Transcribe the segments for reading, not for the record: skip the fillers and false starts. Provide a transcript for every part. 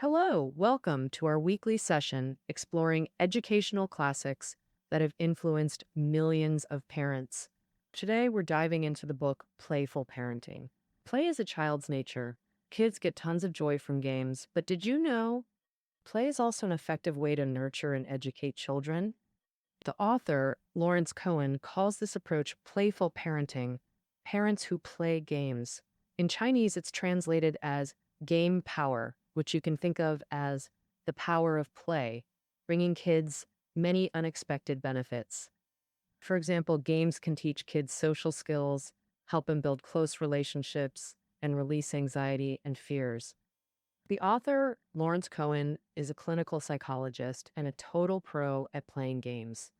Hello, welcome to our weekly session exploring educational classics that have influenced millions of parents. Today, we're diving into the book Playful Parenting. Play is a child's nature. Kids get tons of joy from games, but did you know play is also an effective way to nurture and educate children? The author, Lawrence Cohen, calls this approach playful parenting, parents who play games. In Chinese, it's translated as game power, which you can think of as the power of play, bringing kids many unexpected benefits. For example, games can teach kids social skills, help them build close relationships, and release anxiety and fears. The author, Lawrence Cohen, is a clinical psychologist and a total pro at playing games.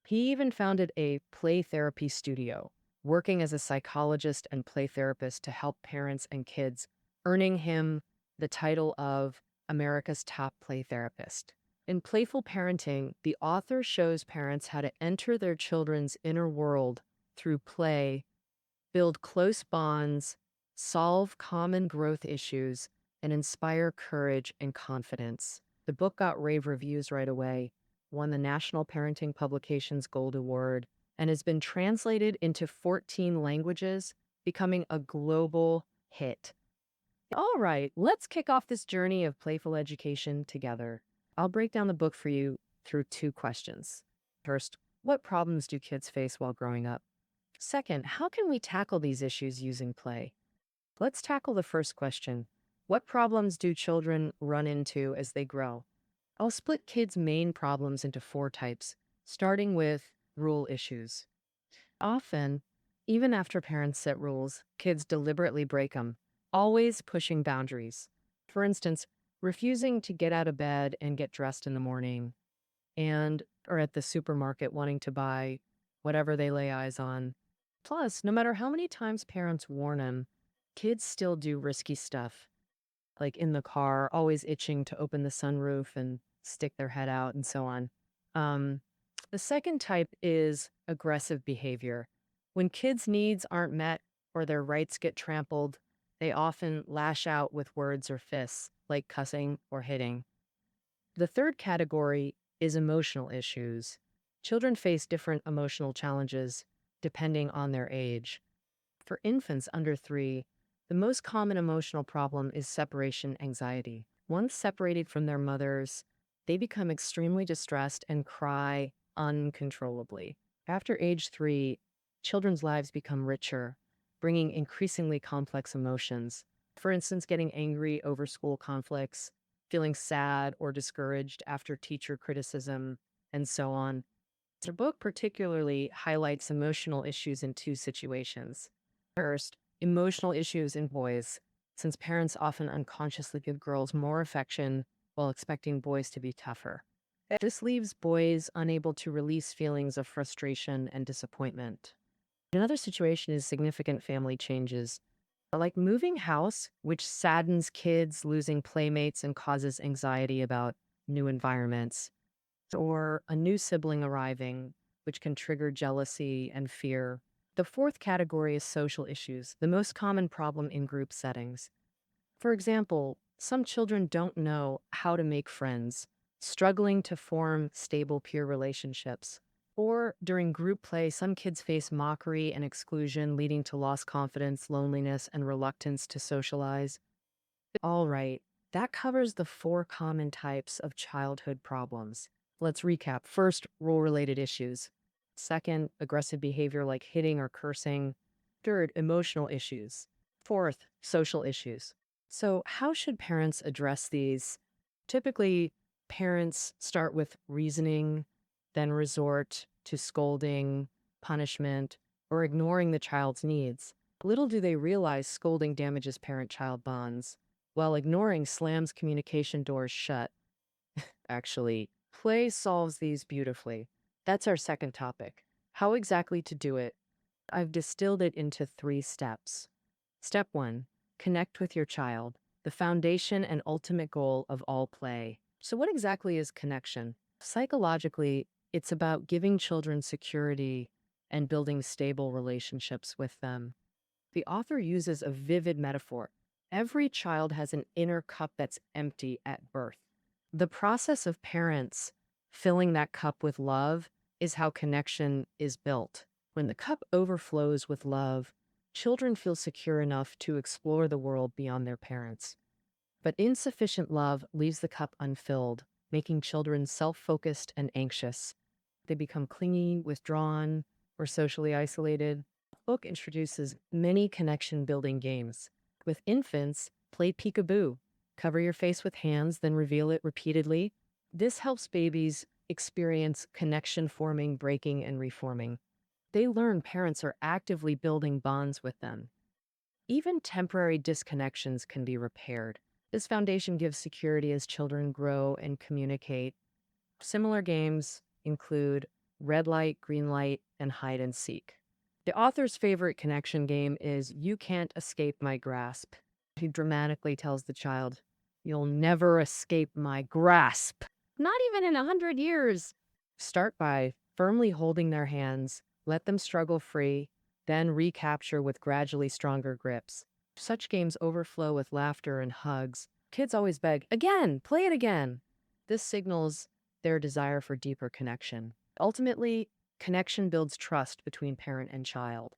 He even founded a play therapy studio, working as a psychologist and play therapist to help parents and kids, earning him the title of America's top play therapist. In Playful Parenting, the author shows parents how to enter their children's inner world through play, build close bonds, solve common growth issues, and inspire courage and confidence. The book got rave reviews right away, won the National Parenting Publications Gold Award, and has been translated into 14 languages, becoming a global hit. All right, let's kick off this journey of playful education together. I'll break down the book for you through two questions. First, what problems do kids face while growing up? Second, how can we tackle these issues using play? Let's tackle the first question. What problems do children run into as they grow? I'll split kids' main problems into four types, starting with rule issues. Often, even after parents set rules, kids deliberately break them, always pushing boundaries. For instance, refusing to get out of bed and get dressed in the morning, and or at the supermarket wanting to buy whatever they lay eyes on. Plus, no matter how many times parents warn them, kids still do risky stuff, like in the car, always itching to open the sunroof and stick their head out and so on. Um, the second type is aggressive behavior. When kids' needs aren't met or their rights get trampled, they often lash out with words or fists, like cussing or hitting. The third category is emotional issues. Children face different emotional challenges depending on their age. For infants under 3, the most common emotional problem is separation anxiety. Once separated from their mothers, they become extremely distressed and cry uncontrollably. After age 3, children's lives become richer, bringing increasingly complex emotions. For instance, getting angry over school conflicts, feeling sad or discouraged after teacher criticism, and so on. The book particularly highlights emotional issues in two situations. First, emotional issues in boys, since parents often unconsciously give girls more affection while expecting boys to be tougher. This leaves boys unable to release feelings of frustration and disappointment. Another situation is significant family changes, like moving house, which saddens kids losing playmates and causes anxiety about new environments, or a new sibling arriving, which can trigger jealousy and fear. The fourth category is social issues, the most common problem in group settings. For example, some children don't know how to make friends, struggling to form stable peer relationships. Or during group play, some kids face mockery and exclusion, leading to lost confidence, loneliness, and reluctance to socialize. All right, that covers the four common types of childhood problems. Let's recap. First, role-related issues. Second, aggressive behavior like hitting or cursing. Third, emotional issues. Fourth, social issues. So, how should parents address these? Typically, parents start with reasoning, then resort to scolding, punishment, or ignoring the child's needs. Little do they realize scolding damages parent-child bonds, while ignoring slams communication doors shut. Actually, play solves these beautifully. That's our second topic. How exactly to do it? I've distilled it into 3 steps. Step 1, connect with your child, the foundation and ultimate goal of all play. So, what exactly is connection? Psychologically, it's about giving children security and building stable relationships with them. The author uses a vivid metaphor. Every child has an inner cup that's empty at birth. The process of parents filling that cup with love is how connection is built. When the cup overflows with love, children feel secure enough to explore the world beyond their parents. But insufficient love leaves the cup unfilled, making children self-focused and anxious. They become clingy, withdrawn, or socially isolated. The book introduces many connection-building games. With infants, play peekaboo. Cover your face with hands, then reveal it repeatedly. This helps babies experience connection forming, breaking, and reforming. They learn parents are actively building bonds with them. Even temporary disconnections can be repaired. This foundation gives security as children grow and communicate. Similar games include red light, green light, and hide and seek. The author's favorite connection game is You Can't Escape My Grasp. He dramatically tells the child, "You'll never escape my grasp. Not even in 100 years." Start by firmly holding their hands, let them struggle free, then recapture with gradually stronger grips. Such games overflow with laughter and hugs. Kids always beg, "Again, play it again." This signals their desire for deeper connection. Ultimately, connection builds trust between parent and child.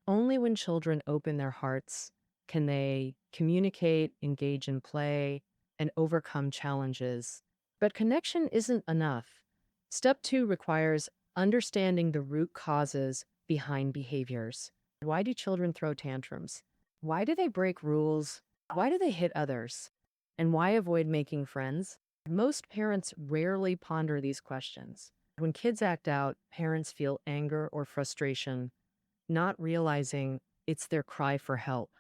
Only when children open their hearts can they communicate, engage in play, and overcome challenges. But connection isn't enough. Step 2 requires understanding the root causes behind behaviors. Why do children throw tantrums? Why do they break rules? Why do they hit others? And why avoid making friends? Most parents rarely ponder these questions. When kids act out, parents feel anger or frustration, not realizing it's their cry for help.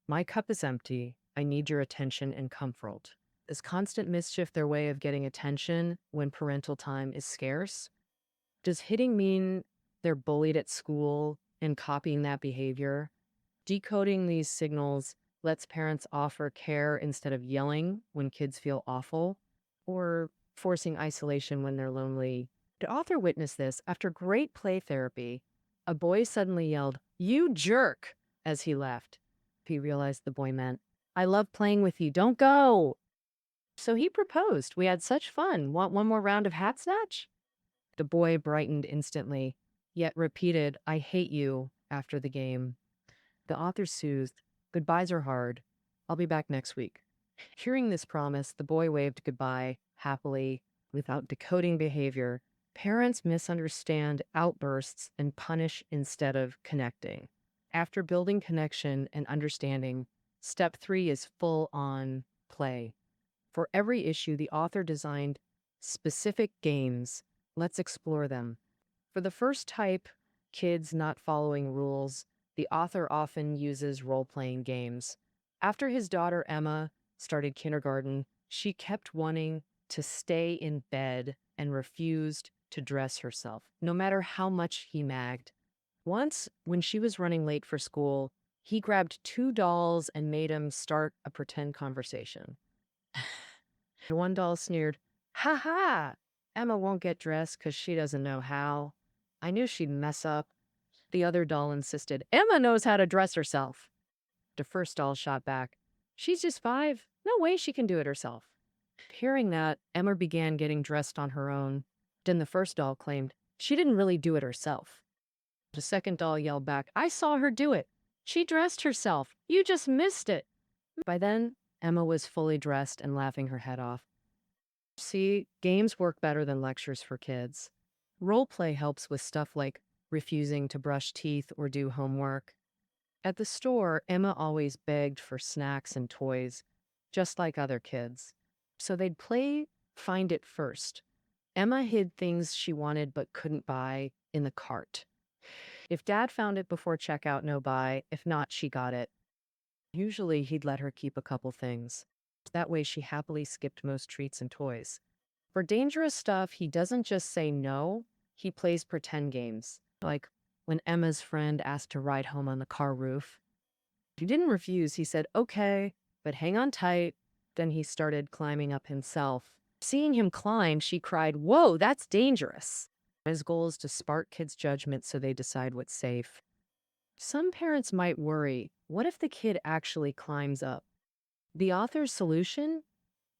My cup is empty. I need your attention and comfort. Is constant mischief their way of getting attention when parental time is scarce? Does hitting mean they're bullied at school and copying that behavior? Decoding these signals lets parents offer care instead of yelling when kids feel awful or forcing isolation when they're lonely. The author witnessed this after great play therapy. A boy suddenly yelled, "You jerk," as he left. He realized the boy meant, "I love playing with you. Don't go." So he proposed. "We had such fun. Want one more round of hat snatch?" The boy brightened instantly, yet repeated, "I hate you," after the game. The author soothed, "Goodbyes are hard. I'll be back next week." Hearing this promise, the boy waved goodbye happily without decoding behavior. Parents misunderstand outbursts and punish instead of connecting. After building connection and understanding, step 3 is full-on play. For every issue, the author designed specific games. Let's explore them. For the first type, kids not following rules, the author often uses role-playing games. After his daughter Emma started kindergarten, she kept wanting to stay in bed and refused to dress herself, no matter how much he nagged. Once, when she was running late for school, he grabbed 2 dolls and made them start a pretend conversation. One doll sneered, "Ha ha! Emma won't get dressed because she doesn't know how. I knew she'd mess up." The other doll insisted, "Emma knows how to dress herself." The first doll shot back, "She's just 5. No way she can do it herself." Hearing that, Emma began getting dressed on her own. Then the first doll claimed, "She didn't really do it herself." The second doll yelled back, "I saw her do it. She dressed herself. You just missed it." By then, Emma was fully dressed and laughing her head off. See, games work better than lectures for kids. Role play helps with stuff like refusing to brush teeth or do homework. At the store, Emma always begged for snacks and toys, just like other kids. So they'd play find it first. Emma hid things she wanted but couldn't buy in the cart. If Dad found it before checkout, no buy. If not, she got it. Usually, he'd let her keep a couple things. That way, she happily skipped most treats and toys. For dangerous stuff, he doesn't just say no, he plays pretend games. Like when Emma's friend asked to ride home on the car roof. She didn't refuse. He said, "Okay, but hang on tight." Then he started climbing up himself. Seeing him climb, she cried, "Whoa, that's dangerous." His goal is to spark kids' judgment so they decide what's safe. Some parents might worry, what if the kid actually climbs up? The author's solution?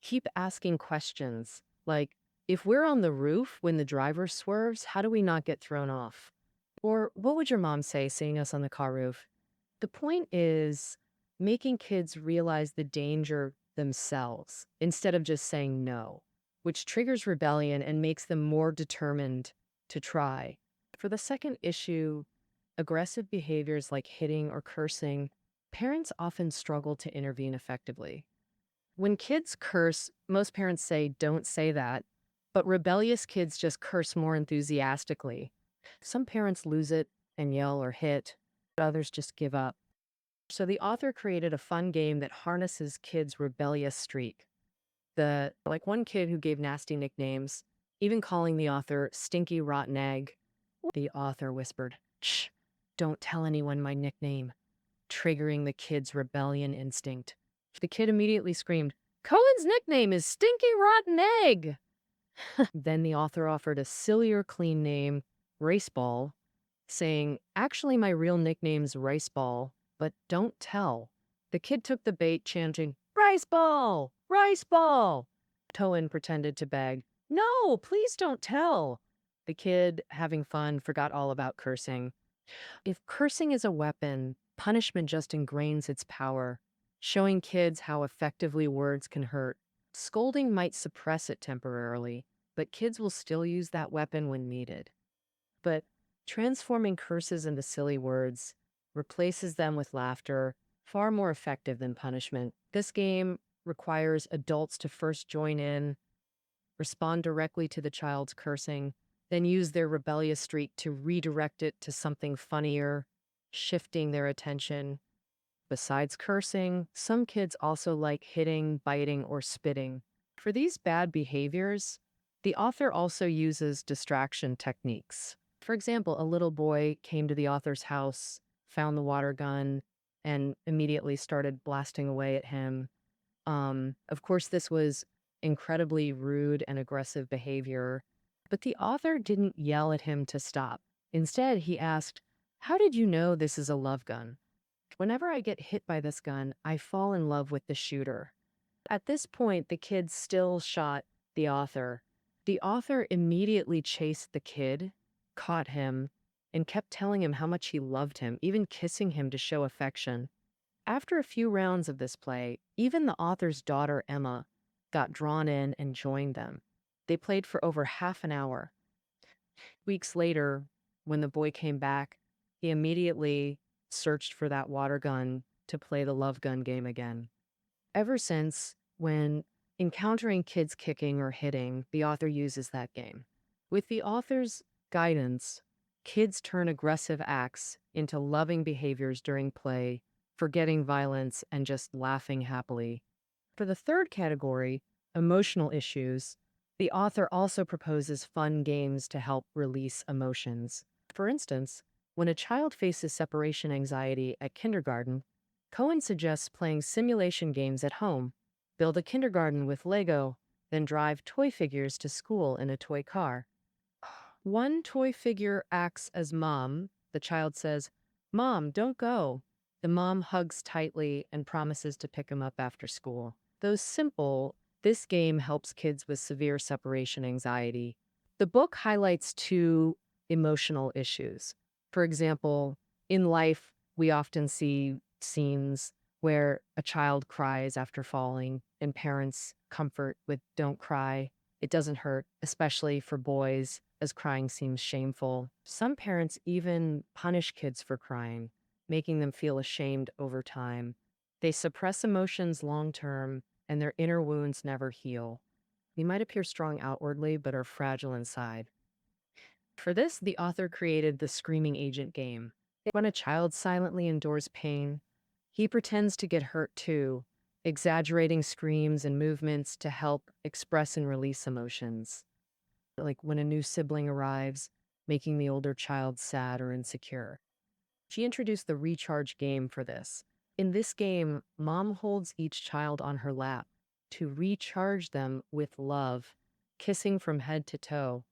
Keep asking questions like, if we're on the roof when the driver swerves, how do we not get thrown off? Or what would your mom say seeing us on the car roof? The point is making kids realize the danger themselves instead of just saying no, which triggers rebellion and makes them more determined to try. For the second issue, aggressive behaviors like hitting or cursing, parents often struggle to intervene effectively. When kids curse, most parents say, don't say that, but rebellious kids just curse more enthusiastically. Some parents lose it and yell or hit, but others just give up. So the author created a fun game that harnesses kids' rebellious streak. Like one kid who gave nasty nicknames, even calling the author Stinky Rotten Egg. The author whispered, "Shh, don't tell anyone my nickname," triggering the kid's rebellion instinct. The kid immediately screamed, "Cohen's nickname is Stinky Rotten Egg!" Then the author offered a sillier, clean name, Raceball, saying, "Actually, my real nickname's Riceball, but don't tell." The kid took the bait, chanting, "Riceball! Riceball!" Cohen pretended to beg, "No, please don't tell." The kid, having fun, forgot all about cursing. If cursing is a weapon, punishment just ingrains its power, showing kids how effectively words can hurt. Scolding might suppress it temporarily, but kids will still use that weapon when needed. But transforming curses into silly words replaces them with laughter, far more effective than punishment. This game requires adults to first join in, respond directly to the child's cursing, then use their rebellious streak to redirect it to something funnier, shifting their attention. Besides cursing, some kids also like hitting, biting, or spitting. For these bad behaviors, the author also uses distraction techniques. For example, a little boy came to the author's house, found the water gun, and immediately started blasting away at him. Of course, this was incredibly rude and aggressive behavior, but the author didn't yell at him to stop. Instead, he asked, "How did you know this is a love gun? Whenever I get hit by this gun, I fall in love with the shooter." At this point, the kid still shot the author. The author immediately chased the kid, caught him, and kept telling him how much he loved him, even kissing him to show affection. After a few rounds of this play, even the author's daughter, Emma, got drawn in and joined them. They played for over half an hour. Weeks later, when the boy came back, he immediately searched for that water gun to play the love gun game again. Ever since, when encountering kids kicking or hitting, the author uses that game. With the author's guidance, kids turn aggressive acts into loving behaviors during play, forgetting violence and just laughing happily. For the third category, emotional issues, the author also proposes fun games to help release emotions. For instance, when a child faces separation anxiety at kindergarten, Cohen suggests playing simulation games at home, build a kindergarten with Lego, then drive toy figures to school in a toy car. One toy figure acts as mom. The child says, "Mom, don't go." The mom hugs tightly and promises to pick him up after school. Though simple, this game helps kids with severe separation anxiety. The book highlights two emotional issues. For example, in life, we often see scenes where a child cries after falling and parents comfort with "don't cry. It doesn't hurt," especially for boys, as crying seems shameful. Some parents even punish kids for crying, making them feel ashamed over time. They suppress emotions long term, and their inner wounds never heal. They might appear strong outwardly, but are fragile inside. For this, the author created the screaming agent game. When a child silently endures pain, he pretends to get hurt too, exaggerating screams and movements to help express and release emotions. Like when a new sibling arrives, making the older child sad or insecure. She introduced the recharge game for this. In this game, mom holds each child on her lap to recharge them with love, kissing from head to toe.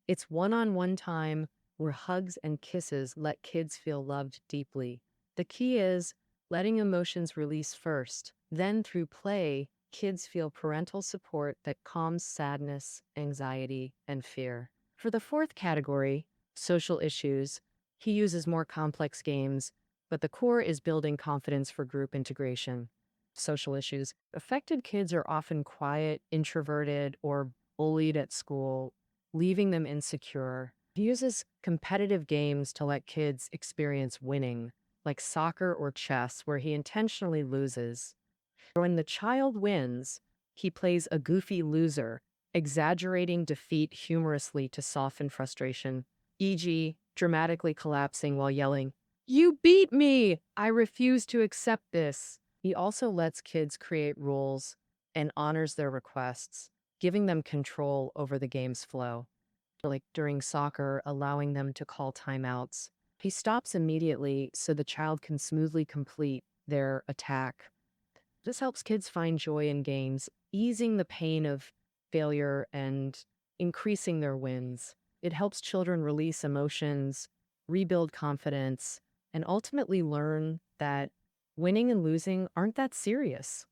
It's one-on-one time where hugs and kisses let kids feel loved deeply. The key is letting emotions release first, Then, through play, kids feel parental support that calms sadness, anxiety, and fear. For the fourth category, social issues, he uses more complex games, but the core is building confidence for group integration. Social issues. Affected kids are often quiet, introverted, or bullied at school, leaving them insecure. He uses competitive games to let kids experience winning, like soccer or chess, where he intentionally loses. When the child wins, he plays a goofy loser, exaggerating defeat humorously to soften frustration, e.g., dramatically collapsing while yelling, "You beat me! I refuse to accept this." He also lets kids create rules and honors their requests, giving them control over the game's flow. Like during soccer, allowing them to call timeouts. He stops immediately so the child can smoothly complete their attack. This helps kids find joy in games, easing the pain of failure and increasing their wins. It helps children release emotions, rebuild confidence, and ultimately learn that winning and losing aren't that serious.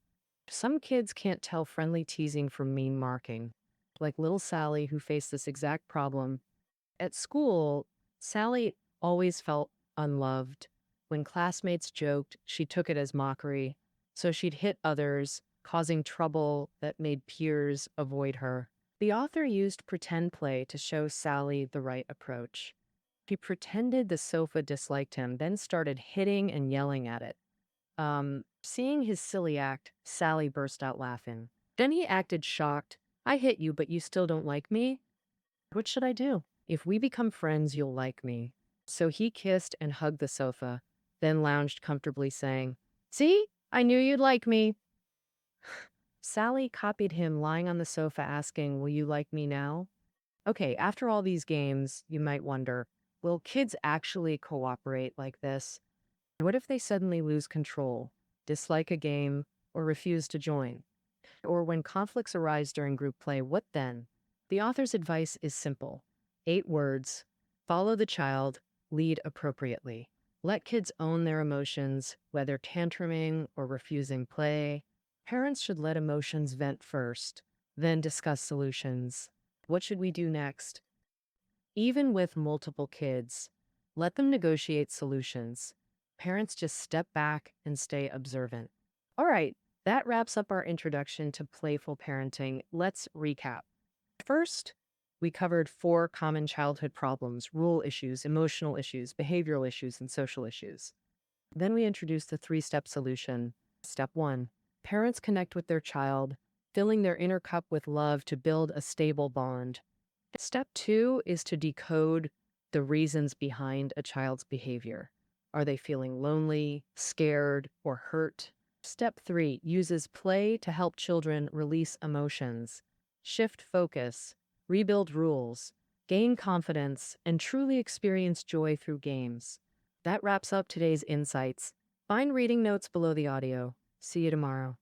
Some kids can't tell friendly teasing from mean marking, like little Sally, who faced this exact problem. At school, Sally always felt unloved. When classmates joked, she took it as mockery, so she'd hit others, causing trouble that made peers avoid her. The author used pretend play to show Sally the right approach. She pretended the sofa disliked him, then started hitting and yelling at it. Seeing his silly act, Sally burst out laughing. Then he acted shocked. "I hit you, but you still don't like me? What should I do? If we become friends, you'll like me." So he kissed and hugged the sofa, then lounged comfortably, saying, "See, I knew you'd like me." Sally copied him lying on the sofa, asking, "Will you like me now?" Okay, after all these games, you might wonder, will kids actually cooperate like this? What if they suddenly lose control, dislike a game, or refuse to join? Or when conflicts arise during group play, what then? The author's advice is simple. 8 words. Follow the child, lead appropriately. Let kids own their emotions, whether tantruming or refusing play. Parents should let emotions vent first, then discuss solutions. What should we do next? Even with multiple kids, let them negotiate solutions. Parents just step back and stay observant. All right, that wraps up our introduction to playful parenting. Let's recap. First, we covered 4 common childhood problems: rule issues, emotional issues, behavioral issues, and social issues. Then we introduced the 3-step solution. Step 1, parents connect with their child, filling their inner cup with love to build a stable bond. Step 2 is to decode the reasons behind a child's behavior. Are they feeling lonely, scared, or hurt? Step 3 uses play to help children release emotions, shift focus, rebuild rules, gain confidence, and truly experience joy through games. That wraps up today's insights. Find reading notes below the audio. See you tomorrow.